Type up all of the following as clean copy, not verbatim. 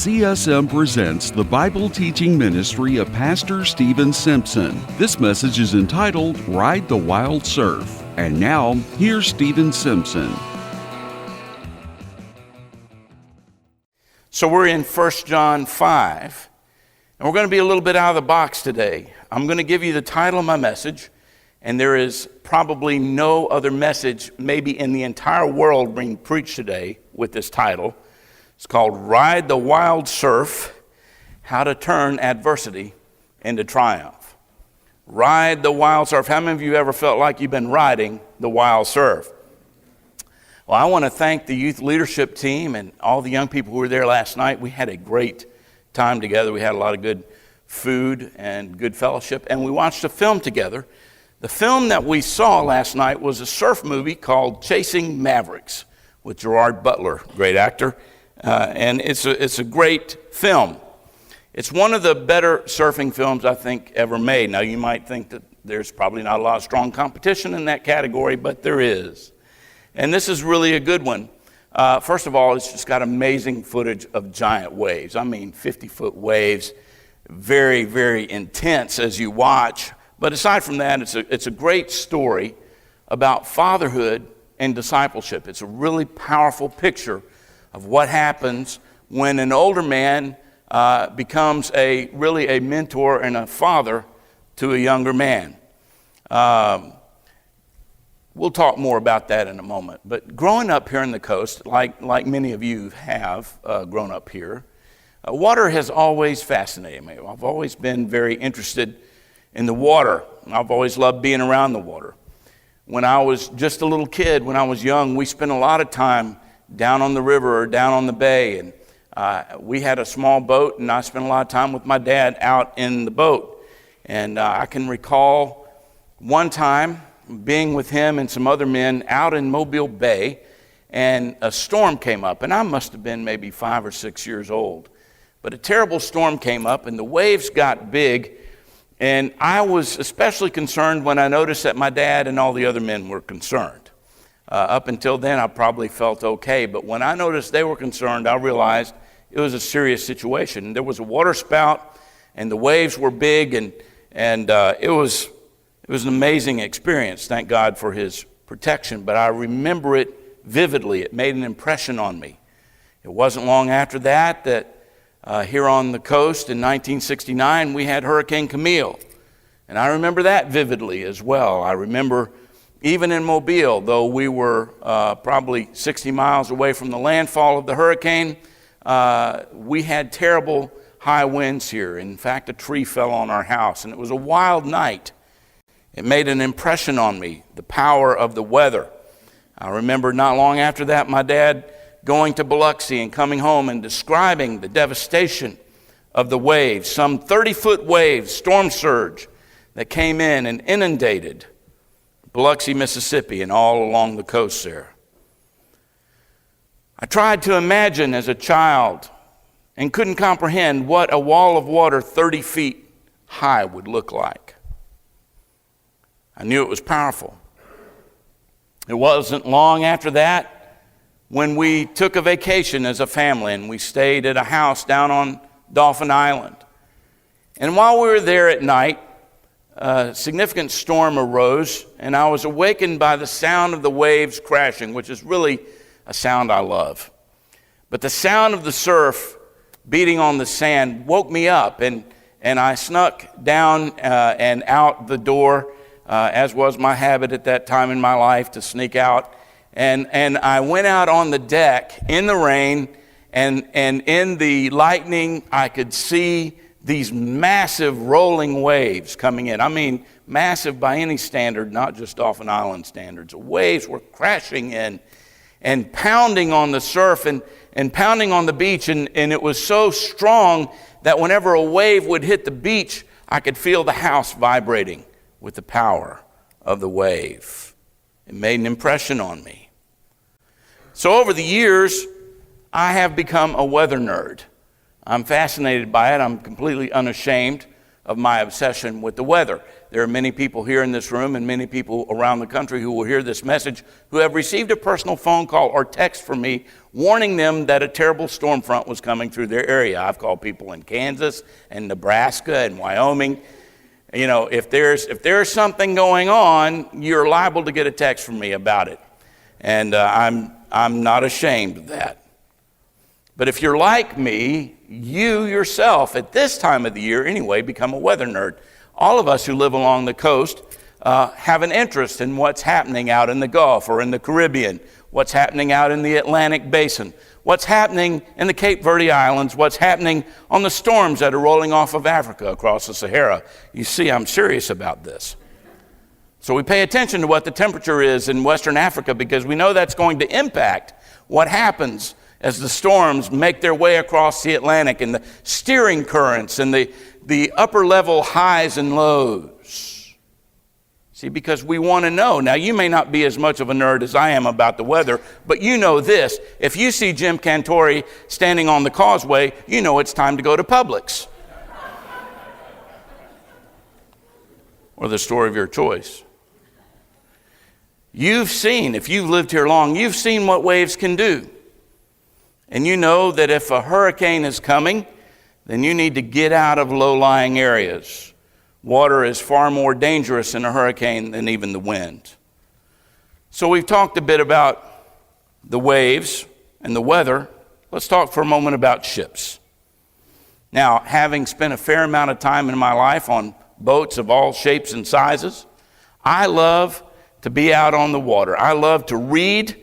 CSM presents the Bible teaching ministry of Pastor Stephen Simpson. This message is entitled, Ride the Wild Surf. And now, here's Stephen Simpson. So we're in 1 John 5, and we're going to be a little bit out of the box today. I'm going to give you the title of my message, and there is probably no other message maybe in the entire world being preached today with this title. It's called Ride the Wild Surf, How to Turn Adversity into Triumph. Ride the wild surf. How many of you ever felt like you've been riding the wild surf? Well, I want to thank the youth leadership team and all the young people who were there last night. We had a great time together. We had a lot of good food and good fellowship, and we watched a film together. The film that we saw last night was a surf movie called Chasing Mavericks with Gerard Butler, great actor. And it's a great film. It's one of the better surfing films I think ever made. Now you might think that there's probably not a lot of strong competition in that category, but there is. And this is really a good one. First of all, it's just got amazing footage of giant waves. I mean 50-foot waves, very, very intense as you watch. But aside from that, it's a great story about fatherhood and discipleship. It's a really powerful picture of what happens when an older man becomes really a mentor and a father to a younger man. We'll talk more about that in a moment. But growing up here on the coast, like many of you have grown up here, water has always fascinated me. I've always been very interested in the water. I've always loved being around the water. When I was just a little kid, when I was young, we spent a lot of time down on the river or down on the bay, and we had a small boat, and I spent a lot of time with my dad out in the boat. And I can recall one time being with him and some other men out in Mobile Bay, and a storm came up, and I must have been maybe 5 or 6 years old. But a terrible storm came up, and the waves got big, and I was especially concerned when I noticed that my dad and all the other men were concerned. Up until then, I probably felt okay, but when I noticed they were concerned, I realized it was a serious situation. There was a water spout, and the waves were big, and it was an amazing experience. Thank God for His protection, but I remember it vividly. It made an impression on me. It wasn't long after that here on the coast in 1969, we had Hurricane Camille, and I remember that vividly as well. I remember even in Mobile, though we were probably 60 miles away from the landfall of the hurricane, we had terrible high winds here. In fact, a tree fell on our house, and it was a wild night. It made an impression on me, the power of the weather. I remember not long after that, my dad going to Biloxi and coming home and describing the devastation of the waves, some 30-foot waves, storm surge, that came in and inundated Biloxi, Mississippi, and all along the coast there. I tried to imagine as a child and couldn't comprehend what a wall of water 30 feet high would look like. I knew it was powerful. It wasn't long after that when we took a vacation as a family, and we stayed at a house down on Dauphin Island. And while we were there at night, a significant storm arose, and I was awakened by the sound of the waves crashing, which is really a sound I love. But the sound of the surf beating on the sand woke me up, and I snuck down and out the door, as was my habit at that time in my life, to sneak out. And I went out on the deck in the rain, and in the lightning I could see these massive rolling waves coming in. I mean, massive by any standard, not just Dauphin Island standards. The waves were crashing in and pounding on the surf and pounding on the beach. And it was so strong that whenever a wave would hit the beach, I could feel the house vibrating with the power of the wave. It made an impression on me. So over the years, I have become a weather nerd. I'm fascinated by it. I'm completely unashamed of my obsession with the weather. There are many people here in this room and many people around the country who will hear this message who have received a personal phone call or text from me warning them that a terrible storm front was coming through their area. I've called people in Kansas and Nebraska and Wyoming. You know, if there's something going on, you're liable to get a text from me about it. And I'm not ashamed of that. But if you're like me, you yourself, at this time of the year anyway, become a weather nerd. All of us who live along the coast have an interest in what's happening out in the Gulf or in the Caribbean, what's happening out in the Atlantic Basin, what's happening in the Cape Verde Islands, what's happening on the storms that are rolling off of Africa across the Sahara. You see, I'm serious about this. So we pay attention to what the temperature is in Western Africa because we know that's going to impact what happens as the storms make their way across the Atlantic and the steering currents and the upper level highs and lows. See, because we want to know. Now, you may not be as much of a nerd as I am about the weather, but you know this. If you see Jim Cantori standing on the causeway, you know it's time to go to Publix. Or the store of your choice. You've seen, if you've lived here long, you've seen what waves can do. And you know that if a hurricane is coming, then you need to get out of low-lying areas. Water is far more dangerous in a hurricane than even the wind. So we've talked a bit about the waves and the weather. Let's talk for a moment about ships. Now, having spent a fair amount of time in my life on boats of all shapes and sizes, I love to be out on the water. I love to read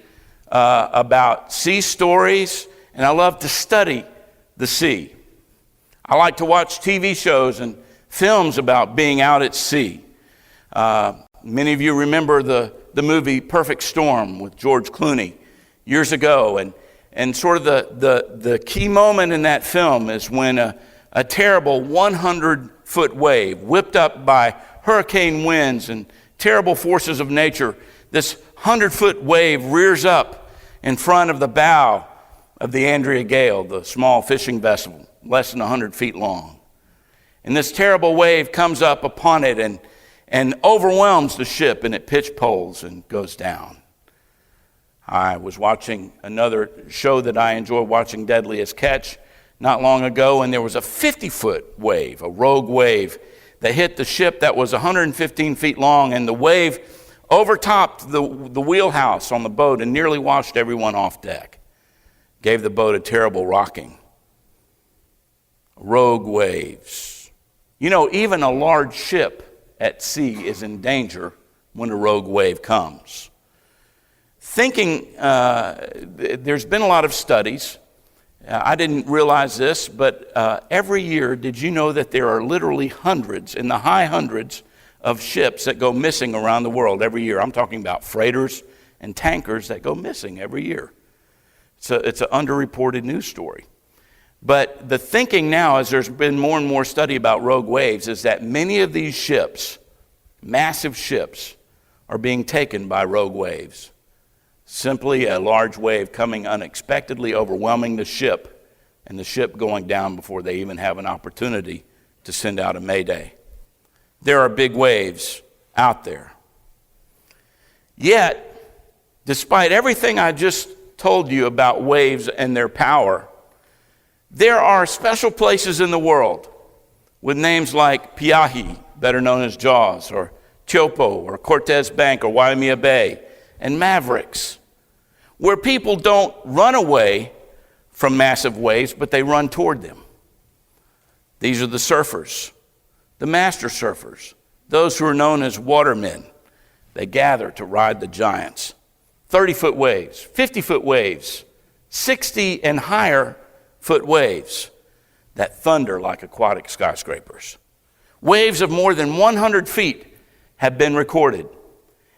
about sea stories, and I love to study the sea. I like to watch TV shows and films about being out at sea. Many of you remember the movie Perfect Storm with George Clooney years ago. And sort of the key moment in that film is when a terrible 100-foot wave, whipped up by hurricane winds and terrible forces of nature, this 100-foot wave rears up in front of the bow of the Andrea Gale, the small fishing vessel, less than 100 feet long. And this terrible wave comes up upon it and overwhelms the ship, and it pitch poles and goes down. I was watching another show that I enjoy watching, Deadliest Catch, not long ago, and there was a 50-foot wave, a rogue wave, that hit the ship that was 115 feet long, and the wave overtopped the wheelhouse on the boat and nearly washed everyone off deck. Gave the boat a terrible rocking. Rogue waves. You know, even a large ship at sea is in danger when a rogue wave comes. There's been a lot of studies. I didn't realize this, but every year, did you know that there are literally hundreds, in the high hundreds, of ships that go missing around the world every year? I'm talking about freighters and tankers that go missing every year. It's an underreported news story. But the thinking now, as there's been more and more study about rogue waves, is that many of these ships, massive ships, are being taken by rogue waves. Simply a large wave coming unexpectedly, overwhelming the ship, and the ship going down before they even have an opportunity to send out a mayday. There are big waves out there. Yet, despite everything I just told you about waves and their power, there are special places in the world with names like Piahi, better known as Jaws, or Chopo, or Cortez Bank, or Waimea Bay, and Mavericks, where people don't run away from massive waves, but they run toward them. These are the surfers, the master surfers, those who are known as watermen. They gather to ride the giants. 30-foot waves, 50-foot waves, 60 and higher foot waves that thunder like aquatic skyscrapers. Waves of more than 100 feet have been recorded.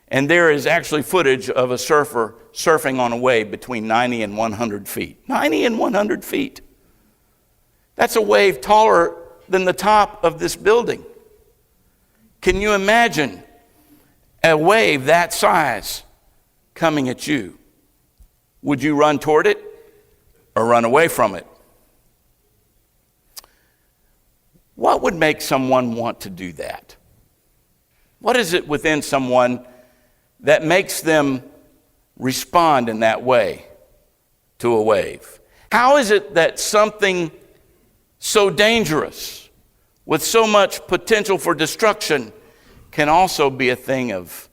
And there is actually footage of a surfer surfing on a wave between 90 and 100 feet. 90 and 100 feet. That's a wave taller than the top of this building. Can you imagine a wave that size coming at you? Would you run toward it or run away from it? What would make someone want to do that? What is it within someone that makes them respond in that way to a wave? How is it that something so dangerous, with so much potential for destruction, can also be a thing of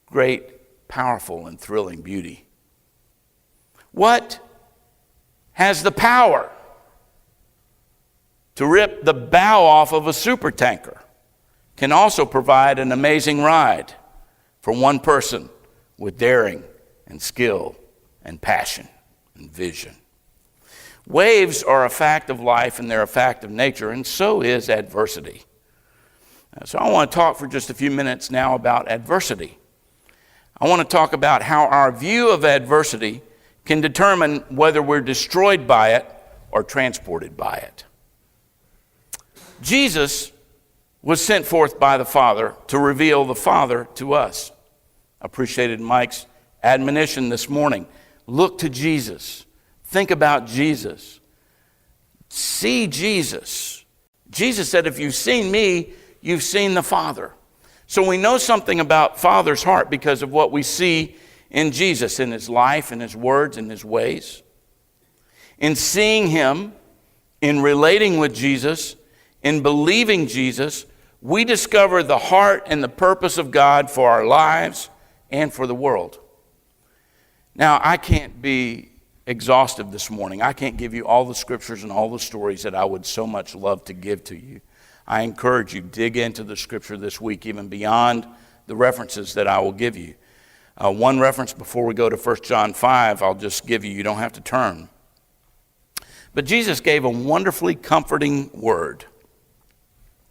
great, powerful, and thrilling beauty? What has the power to rip the bow off of a supertanker can also provide an amazing ride for one person with daring and skill and passion and vision? Waves are a fact of life, and they're a fact of nature, and so is adversity. So I want to talk for just a few minutes now about adversity. I want to talk about how our view of adversity can determine whether we're destroyed by it or transported by it. Jesus was sent forth by the Father to reveal the Father to us. I appreciated Mike's admonition this morning. Look to Jesus. Think about Jesus. See Jesus. Jesus said, if you've seen me, you've seen the Father. So we know something about Father's heart because of what we see in Jesus, in his life, in his words, in his ways. In seeing him, in relating with Jesus, in believing Jesus, we discover the heart and the purpose of God for our lives and for the world. Now, I can't be exhaustive this morning. I can't give you all the scriptures and all the stories that I would so much love to give to you. I encourage you, dig into the scripture this week, even beyond the references that I will give you. One reference before we go to 1 John 5, I'll just give you. You don't have to turn. But Jesus gave a wonderfully comforting word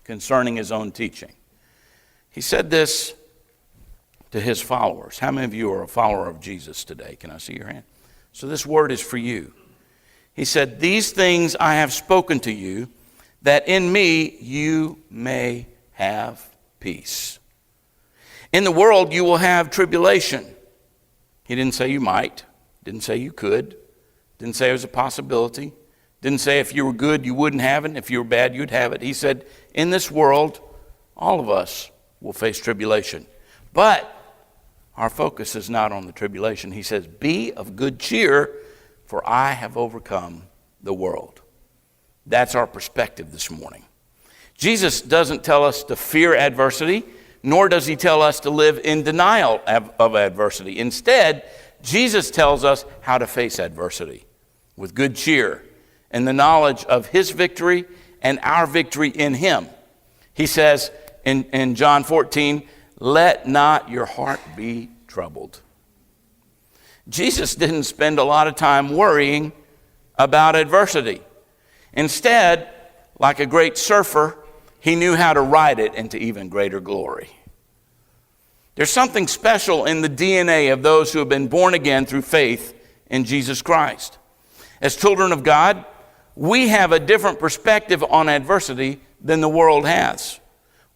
concerning his own teaching. He said this to his followers. How many of you are a follower of Jesus today? Can I see your hand? So this word is for you. He said, these things I have spoken to you, that in me you may have peace. In the world you will have tribulation. He didn't say you might. Didn't say you could. Didn't say it was a possibility. Didn't say if you were good you wouldn't have it, and if you were bad you'd have it. He said, in this world, all of us will face tribulation. But our focus is not on the tribulation. He says, be of good cheer, for I have overcome the world. That's our perspective this morning. Jesus doesn't tell us to fear adversity, nor does he tell us to live in denial of adversity. Instead, Jesus tells us how to face adversity with good cheer and the knowledge of his victory and our victory in him. He says in John 14, let not your heart be troubled. Jesus didn't spend a lot of time worrying about adversity. Instead, like a great surfer, he knew how to ride it into even greater glory. There's something special in the DNA of those who have been born again through faith in Jesus Christ. As children of God, we have a different perspective on adversity than the world has.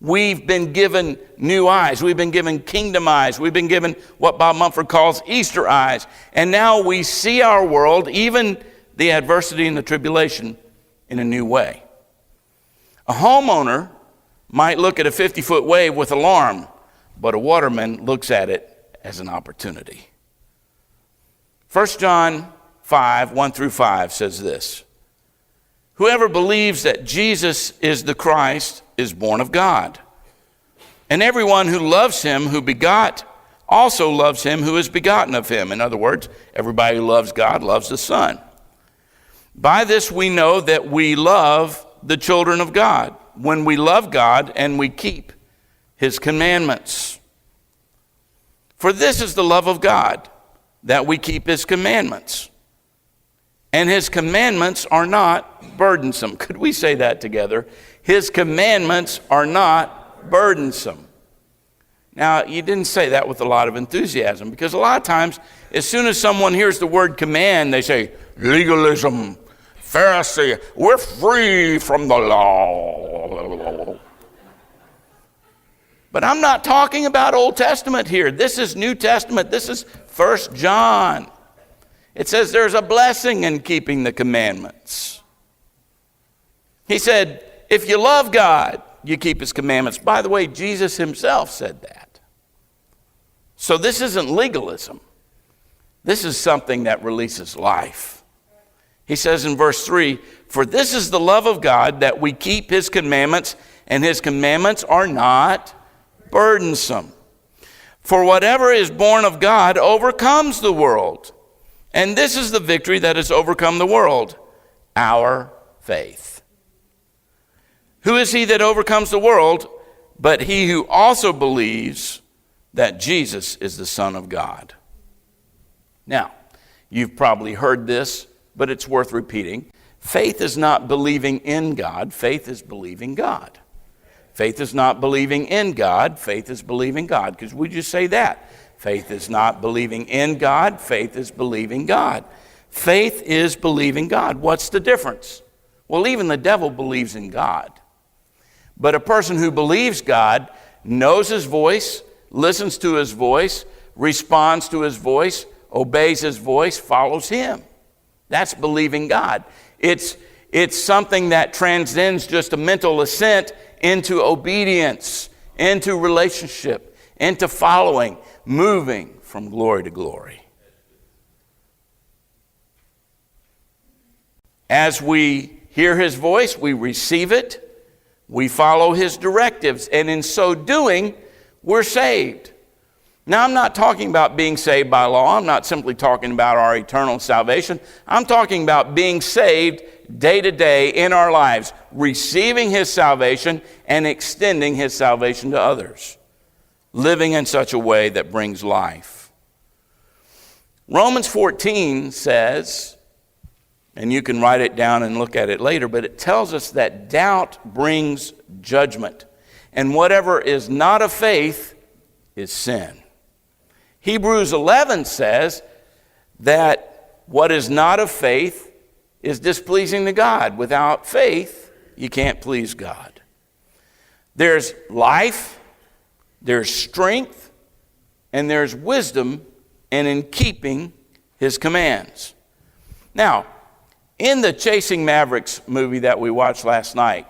We've been given new eyes. We've been given kingdom eyes. We've been given what Bob Mumford calls Easter eyes. And now we see our world, even the adversity and the tribulation, in a new way. A homeowner might look at a 50-foot wave with alarm, but a waterman looks at it as an opportunity. 1 John 5, 1 through 5 says this: whoever believes that Jesus is the Christ is born of God. And everyone who loves him who begot also loves him who is begotten of him. In other words, everybody who loves God loves the Son. By this we know that we love the children of God, when we love God and we keep his commandments. For this is the love of God, that we keep his commandments. And his commandments are not burdensome. Could we say that together? His commandments are not burdensome. Now, you didn't say that with a lot of enthusiasm, because a lot of times, as soon as someone hears the word command, they say, legalism, Pharisee, we're free from the law. But I'm not talking about Old Testament here. This is New Testament. This is 1 John. It says there's a blessing in keeping the commandments. He said, if you love God, you keep his commandments. By the way, Jesus himself said that. So this isn't legalism. This is something that releases life. He says in verse 3, for this is the love of God, that we keep his commandments, and his commandments are not burdensome. For whatever is born of God overcomes the world. And this is the victory that has overcome the world, our faith. Who is he that overcomes the world but he who also believes that Jesus is the Son of God? Now, you've probably heard this, but it's worth repeating. Faith is not believing in God. Faith is believing God. Faith is not believing in God. Faith is believing God. Because we just say that. Faith is not believing in God. Faith is believing God. Faith is believing God. What's the difference? Well, even the devil believes in God. But a person who believes God knows his voice, listens to his voice, responds to his voice, obeys his voice, follows him. That's believing God. It's something that transcends just a mental assent into obedience, into relationship, into following, moving from glory to glory. As we hear his voice, we receive it, we follow his directives, and in so doing, we're saved. Now, I'm not talking about being saved by law. I'm not simply talking about our eternal salvation. I'm talking about being saved day to day in our lives, receiving his salvation and extending his salvation to others, living in such a way that brings life. Romans 14 says, and you can write it down and look at it later, but it tells us that doubt brings judgment, and whatever is not of faith is sin. Hebrews 11 says that what is not of faith is displeasing to God. Without faith, you can't please God. There's life, there's strength, and there's wisdom, and in keeping his commands. Now, in the Chasing Mavericks movie that we watched last night,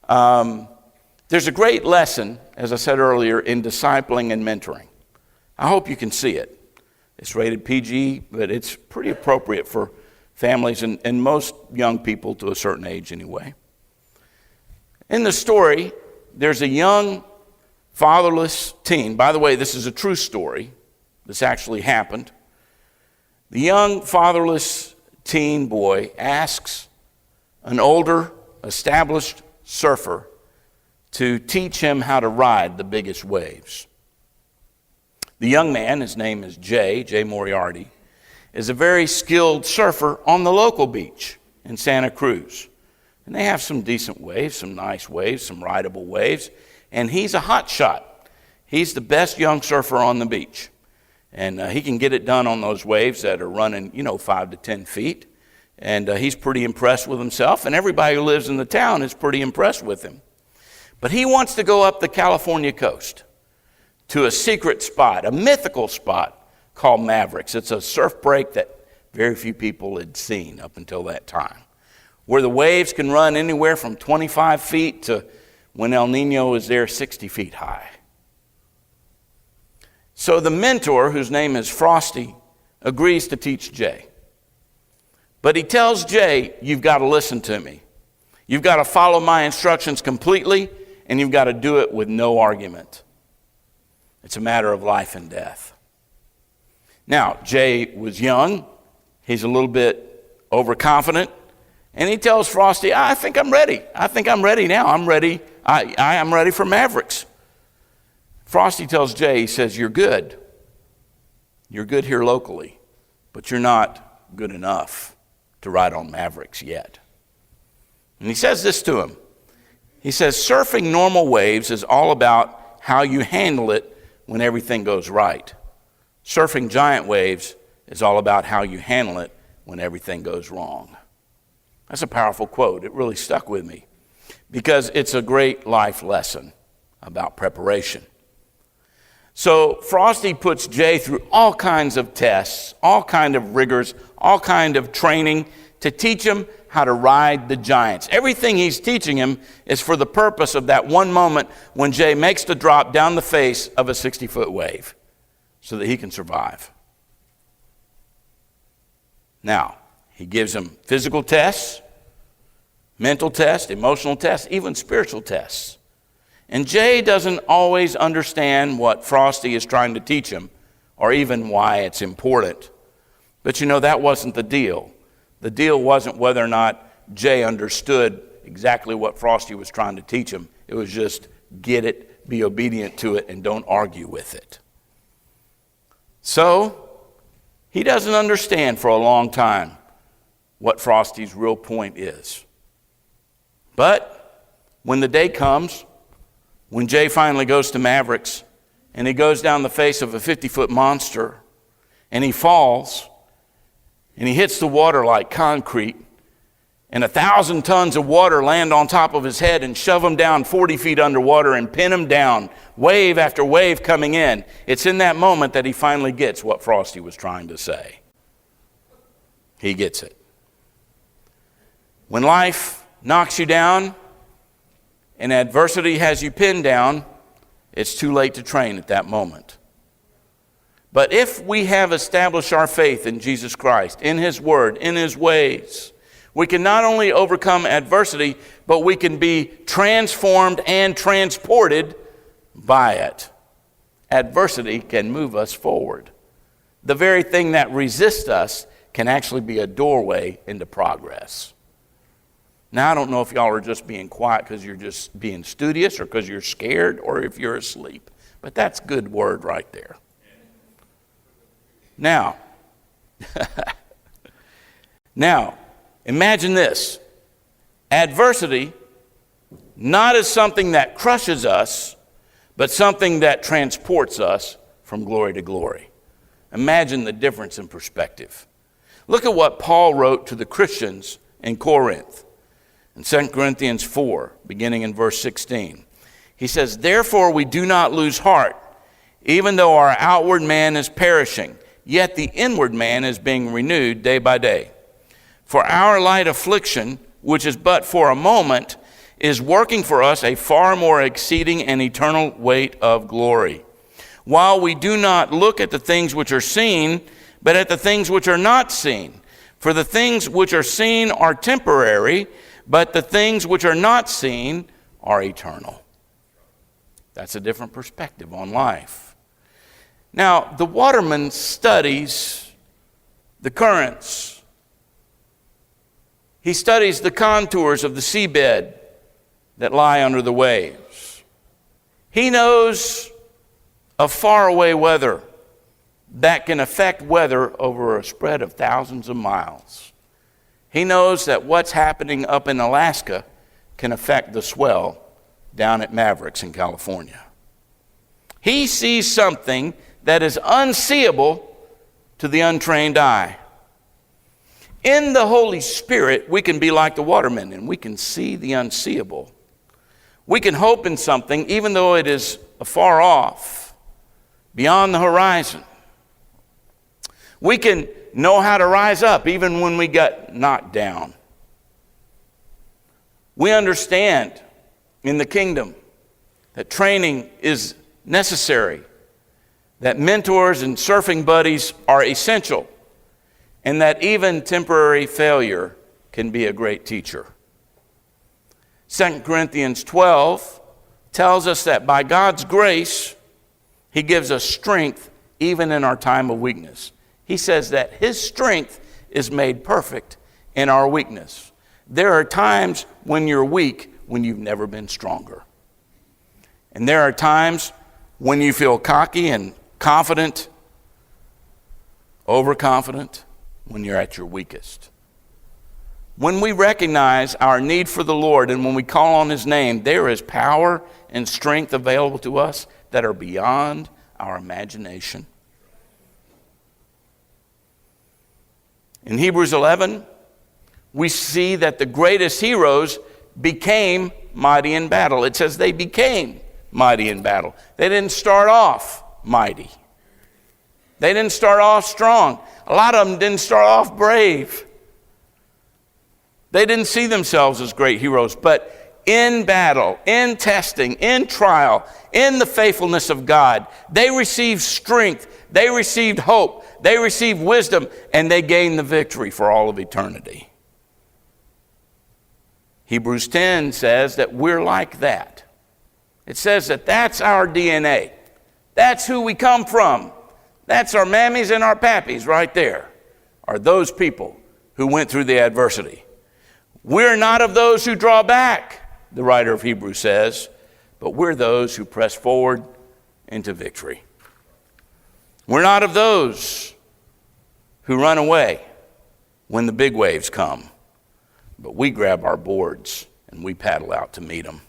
there's a great lesson, as I said earlier, in discipling and mentoring. I hope you can see it. It's rated PG, but it's pretty appropriate for families and most young people to a certain age anyway. In the story, there's a young fatherless teen. By the way, this is a true story. This actually happened. The young fatherless teen boy asks an older, established surfer to teach him how to ride the biggest waves. The young man, his name is Jay Moriarty, is a very skilled surfer on the local beach in Santa Cruz. And they have some decent waves, some nice waves, some rideable waves. And he's a hot shot. He's the best young surfer on the beach. And he can get it done on those waves that are running, 5 to 10 feet. And he's pretty impressed with himself. And everybody who lives in the town is pretty impressed with him. But he wants to go up the California coast to a secret spot, a mythical spot called Mavericks. It's a surf break that very few people had seen up until that time, where the waves can run anywhere from 25 feet to, when El Nino is there, 60 feet high. So the mentor, whose name is Frosty, agrees to teach Jay. But he tells Jay, you've got to listen to me. You've got to follow my instructions completely, and you've got to do it with no argument. It's a matter of life and death. Now, Jay was young. He's a little bit overconfident. And he tells Frosty, I think I'm ready. I think I'm ready now. I'm ready. I am ready for Mavericks. Frosty tells Jay, he says, you're good. You're good here locally, but you're not good enough to ride on Mavericks yet. And he says this to him. He says, surfing normal waves is all about how you handle it when everything goes right. Surfing giant waves is all about how you handle it when everything goes wrong. That's a powerful quote. It really stuck with me because it's a great life lesson about preparation. So Frosty puts Jay through all kinds of tests, all kinds of rigors, all kinds of training to teach him how to ride the giants. Everything he's teaching him is for the purpose of that one moment when Jay makes the drop down the face of a 60-foot wave so that he can survive. Now, he gives him physical tests, mental tests, emotional tests, even spiritual tests. And Jay doesn't always understand what Frosty is trying to teach him or even why it's important. But you know, that wasn't the deal. The deal wasn't whether or not Jay understood exactly what Frosty was trying to teach him. It was just get it, be obedient to it, and don't argue with it. So, he doesn't understand for a long time what Frosty's real point is. But when the day comes, when Jay finally goes to Mavericks and he goes down the face of a 50-foot monster and he falls and he hits the water like concrete and 1,000 tons of water land on top of his head and shove him down 40 feet underwater and pin him down, wave after wave coming in. It's in that moment that he finally gets what Frosty was trying to say. He gets it. When life knocks you down and adversity has you pinned down, it's too late to train at that moment. But if we have established our faith in Jesus Christ, in His Word, in His ways, we can not only overcome adversity, but we can be transformed and transported by it. Adversity can move us forward. The very thing that resists us can actually be a doorway into progress. Now, I don't know if y'all are just being quiet because you're just being studious or because you're scared or if you're asleep. But that's good word right there. Now, imagine this. Adversity, not as something that crushes us, but something that transports us from glory to glory. Imagine the difference in perspective. Look at what Paul wrote to the Christians in Corinth. In 2 Corinthians 4, beginning in verse 16. He says, "Therefore we do not lose heart, even though our outward man is perishing, yet the inward man is being renewed day by day. For our light affliction, which is but for a moment, is working for us a far more exceeding and eternal weight of glory. While we do not look at the things which are seen, but at the things which are not seen. For the things which are seen are temporary, but the things which are not seen are eternal." That's a different perspective on life. Now, the Waterman studies the currents. He studies the contours of the seabed that lie under the waves. He knows of faraway weather that can affect weather over a spread of thousands of miles. He knows that what's happening up in Alaska can affect the swell down at Mavericks in California. He sees something that is unseeable to the untrained eye. In the Holy Spirit, we can be like the Waterman, and we can see the unseeable. We can hope in something even though it is afar off, beyond the horizon. We can know how to rise up even when we get knocked down. We understand in the kingdom that training is necessary, that mentors and surfing buddies are essential, and that even temporary failure can be a great teacher. 2 Corinthians 12 tells us that by God's grace, He gives us strength even in our time of weakness. He says that His strength is made perfect in our weakness. There are times when you're weak when you've never been stronger. And there are times when you feel cocky and confident, overconfident, when you're at your weakest. When we recognize our need for the Lord and when we call on His name, there is power and strength available to us that are beyond our imagination. In Hebrews 11, we see that the greatest heroes became mighty in battle. It says they became mighty in battle. They didn't start off mighty. They didn't start off strong. A lot of them didn't start off brave. They didn't see themselves as great heroes, but in battle, in testing, in trial, in the faithfulness of God, they received strength, they received hope, they received wisdom, and they gained the victory for all of eternity. Hebrews 10 says that we're like that. It says that that's our DNA. That's who we come from. That's our mammies and our pappies right there, are those people who went through the adversity. We're not of those who draw back, the writer of Hebrews says, but we're those who press forward into victory. We're not of those who run away when the big waves come, but we grab our boards and we paddle out to meet them.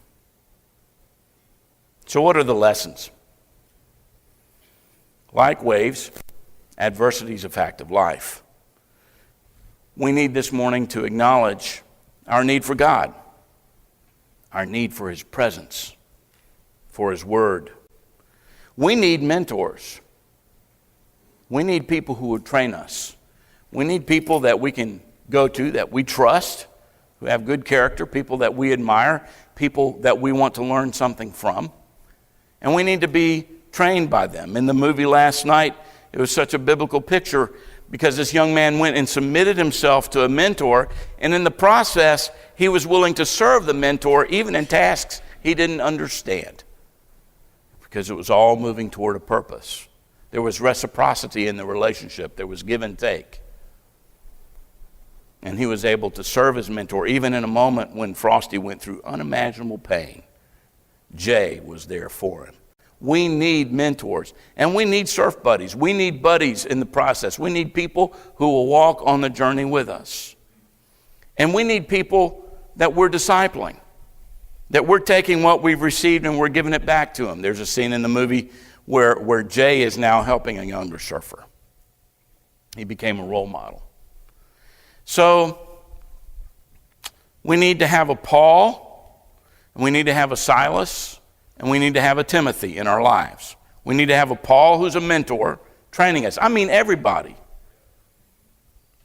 So what are the lessons? Like waves, adversity is a fact of life. We need this morning to acknowledge our need for God, our need for His presence, for His Word. We need mentors. We need people who will train us. We need people that we can go to, that we trust, who have good character, people that we admire, people that we want to learn something from. And we need to be trained by them. In the movie last night, it was such a biblical picture because this young man went and submitted himself to a mentor, and in the process, he was willing to serve the mentor even in tasks he didn't understand because it was all moving toward a purpose. There was reciprocity in the relationship. There was give and take. And he was able to serve his mentor even in a moment when Frosty went through unimaginable pain. Jay was there for him. We need mentors, and we need surf buddies. We need buddies in the process. We need people who will walk on the journey with us. And we need people that we're discipling, that we're taking what we've received and we're giving it back to them. There's a scene in the movie where Jay is now helping a younger surfer. He became a role model. So we need to have a Paul, and we need to have a Silas, and we need to have a Timothy in our lives. We need to have a Paul who's a mentor training us. I mean everybody.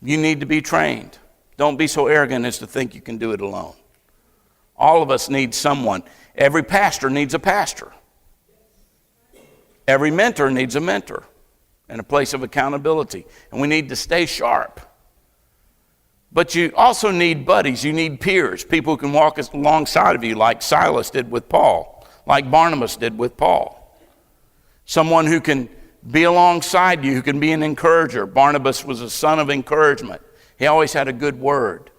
You need to be trained. Don't be so arrogant as to think you can do it alone. All of us need someone. Every pastor needs a pastor. Every mentor needs a mentor and a place of accountability. And we need to stay sharp. But you also need buddies. You need peers, people who can walk alongside of you like Silas did with Paul, like Barnabas did with Paul. Someone who can be alongside you, who can be an encourager. Barnabas was a son of encouragement. He always had a good word.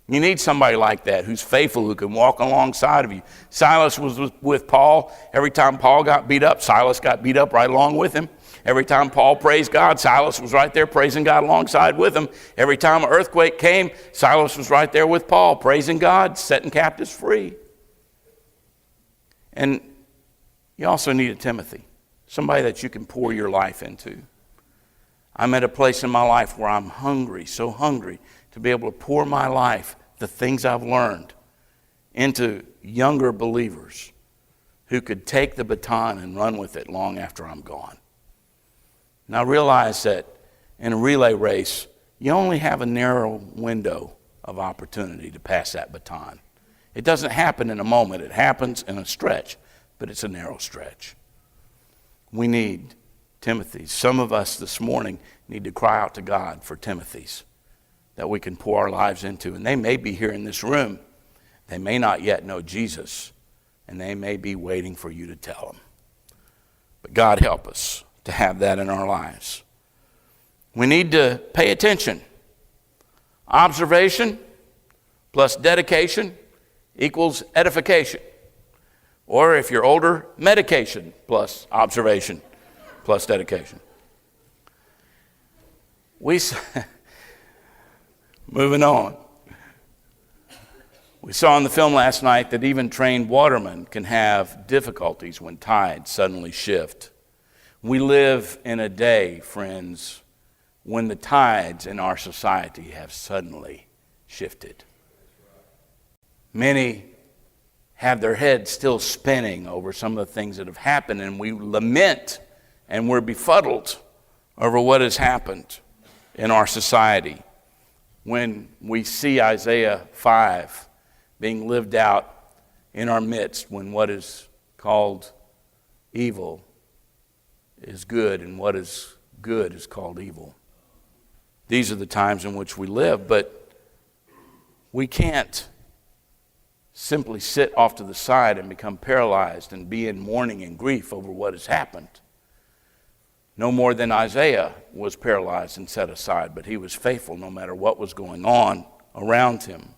You need somebody like that who's faithful, who can walk alongside of you. Silas was with Paul. Every time Paul got beat up, Silas got beat up right along with him. Every time Paul praised God, Silas was right there praising God alongside with him. Every time an earthquake came, Silas was right there with Paul, praising God, setting captives free. And you also need a Timothy, somebody that you can pour your life into. I'm at a place in my life where I'm hungry, so hungry, to be able to pour my life, the things I've learned, into younger believers who could take the baton and run with it long after I'm gone. And I realize that in a relay race, you only have a narrow window of opportunity to pass that baton. It doesn't happen in a moment. It happens in a stretch, but it's a narrow stretch. We need Timothy's. Some of us this morning need to cry out to God for Timothy's that we can pour our lives into. And they may be here in this room. They may not yet know Jesus, and they may be waiting for you to tell them. But God help us to have that in our lives. We need to pay attention. Observation plus dedication equals edification. Or if you're older, medication plus observation plus dedication. Moving on. We saw in the film last night that even trained watermen can have difficulties when tides suddenly shift. We live in a day, friends, when the tides in our society have suddenly shifted. Many have their heads still spinning over some of the things that have happened, and we lament and we're befuddled over what has happened in our society. when we see Isaiah 5 being lived out in our midst, when what is called evil is good and what is good is called evil. These are the times in which we live, but we can't simply sit off to the side and become paralyzed and be in mourning and grief over what has happened. No more than Isaiah was paralyzed and set aside, but he was faithful no matter what was going on around him.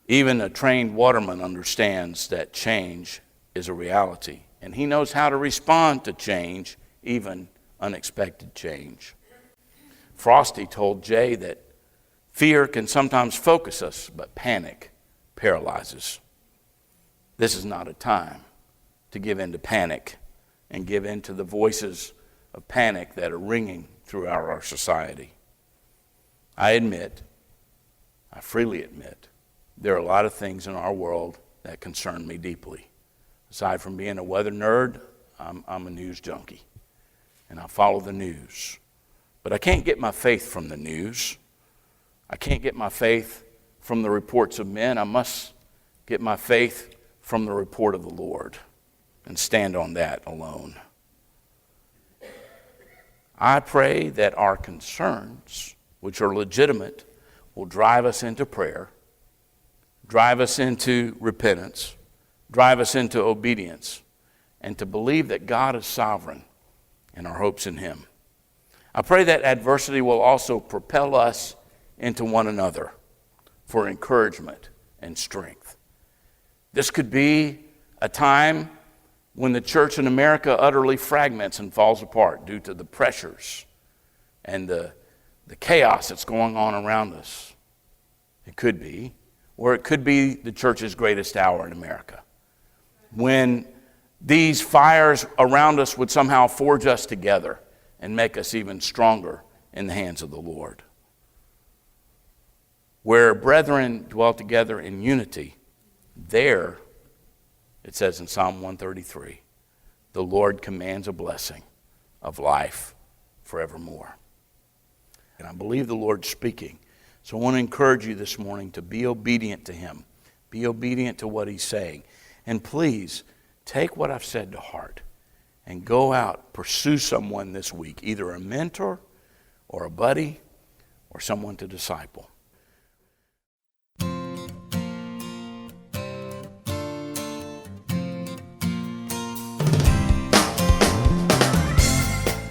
Even a trained waterman understands that change is a reality, and he knows how to respond to change, even unexpected change. Frosty told Jay that fear can sometimes focus us, but panic paralyzes. This is not a time to give in to panic and give in to the voices of panic that are ringing throughout our society. I freely admit, there are a lot of things in our world that concern me deeply. Aside from being a weather nerd, I'm a news junkie, and I follow the news. But I can't get my faith from the news. I can't get my faith from the reports of men. I must get my faith from the report of the Lord and stand on that alone. I pray that our concerns, which are legitimate, will drive us into prayer, drive us into repentance, drive us into obedience, and to believe that God is sovereign and our hopes in Him. I pray that adversity will also propel us into one another for encouragement and strength. This could be a time when the church in America utterly fragments and falls apart due to the pressures and the chaos that's going on around us. It could be, or it could be the church's greatest hour in America, when these fires around us would somehow forge us together and make us even stronger in the hands of the Lord. Where brethren dwell together in unity, there, it says in Psalm 133, the Lord commands a blessing of life forevermore. And I believe the Lord's speaking. So I want to encourage you this morning to be obedient to Him. Be obedient to what He's saying. And please, take what I've said to heart and go out, pursue someone this week, either a mentor or a buddy or someone to disciple.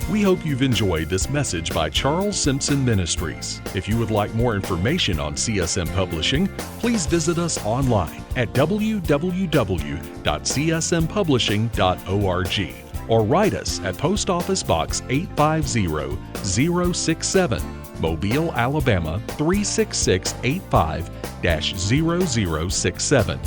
We hope you've enjoyed this message by Charles Simpson Ministries. If you would like more information on CSM Publishing, please visit us online at www.csmpublishing.org or write us at Post Office Box 850067, Mobile, Alabama 36685-0067.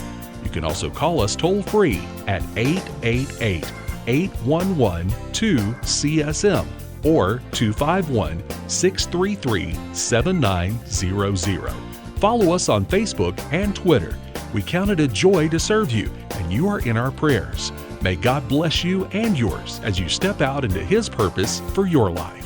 You can also call us toll-free at 888-811-2CSM or 251-633-7900. Follow us on Facebook and Twitter. We count it a joy to serve you, and you are in our prayers. May God bless you and yours as you step out into His purpose for your life.